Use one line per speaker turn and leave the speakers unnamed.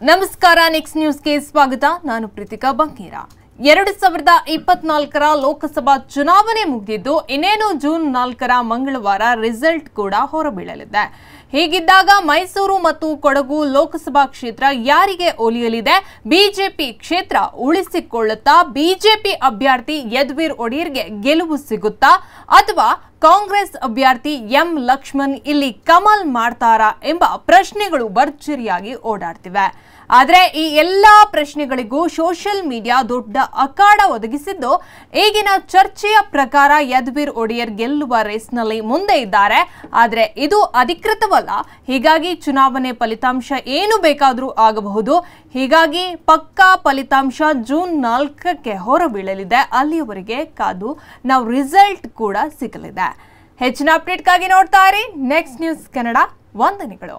ನಮಸ್ಕಾರ, ನೆಕ್ಸ್ಟ್ ನ್ಯೂಸ್ಗೆ ಸ್ವಾಗತ. ನಾನು ಪ್ರೀತಿಕಾ ಬಂಕೀರ. 2024ರ ಲೋಕಸಭಾ ಚುನಾವಣೆ ಮುಗಿದಿದ್ದು ಇನ್ನೇನು ಜೂನ್ 4ರ ಮಂಗಳವಾರ ರಿಸಲ್ಟ್ ಕೂಡ ಹೊರಬೀಳಲಿದೆ. ಹೀಗಿದ್ದಾಗ ಮೈಸೂರು ಮತ್ತು ಕೊಡಗು ಲೋಕಸಭಾ ಕ್ಷೇತ್ರ ಯಾರಿಗೆ ಒಲಿಯಲಿದೆ? ಬಿಜೆಪಿ ಕ್ಷೇತ್ರ ಉಳಿಸಿಕೊಳ್ಳುತ್ತಾ ಬಿಜೆಪಿ ಅಭ್ಯರ್ಥಿ ಯದುವೀರ್ ಒಡೆಯರ್ಗೆ ಗೆಲುವು ಸಿಗುತ್ತಾ ಅಥವಾ ಕಾಂಗ್ರೆಸ್ ಅಭ್ಯರ್ಥಿ ಎಂ ಲಕ್ಷ್ಮಣ್ ಇಲ್ಲಿ ಕಮಲ್ ಮಾಡ್ತಾರಾ ಎಂಬ ಪ್ರಶ್ನೆಗಳು ಭರ್ಜರಿಯಾಗಿ ಓಡಾಡ್ತಿವೆ. ಆದರೆ ಈ ಎಲ್ಲಾ ಪ್ರಶ್ನೆಗಳಿಗೂ ಸೋಷಿಯಲ್ ಮೀಡಿಯಾ ದೊಡ್ಡ ಅಖಾಡ ಒದಗಿಸಿದ್ದು, ಈಗಿನ ಚರ್ಚೆಯ ಪ್ರಕಾರ ಯದುವೀರ್ ಒಡೆಯರ್ ಗೆಲ್ಲುವ ರೇಸ್ನಲ್ಲಿ ಮುಂದೆ ಇದ್ದಾರೆ. ಆದರೆ ಇದು ಅಧಿಕೃತವಲ್ಲ. ಹೀಗಾಗಿ ಚುನಾವಣೆ ಫಲಿತಾಂಶ ಏನು ಬೇಕಾದರೂ ಆಗಬಹುದು. ಹೀಗಾಗಿ ಪಕ್ಕಾ ಫಲಿತಾಂಶ ಜೂನ್ 4ಕ್ಕೆ ಹೊರಬೀಳಲಿದೆ. ಅಲ್ಲಿಯವರೆಗೆ ಕಾದು ನಾವು ರಿಸಲ್ಟ್ ಕೂಡ ಸಿಗಲಿದೆ. ಹೆಚ್ಚಿನ ಅಪ್ಡೇಟ್ಗಾಗಿ ನೋಡ್ತಾ ಇರಿ ನೆಕ್ಸ್ಟ್ ನ್ಯೂಸ್ ಕನ್ನಡ. ವಂದನೆಗಳು.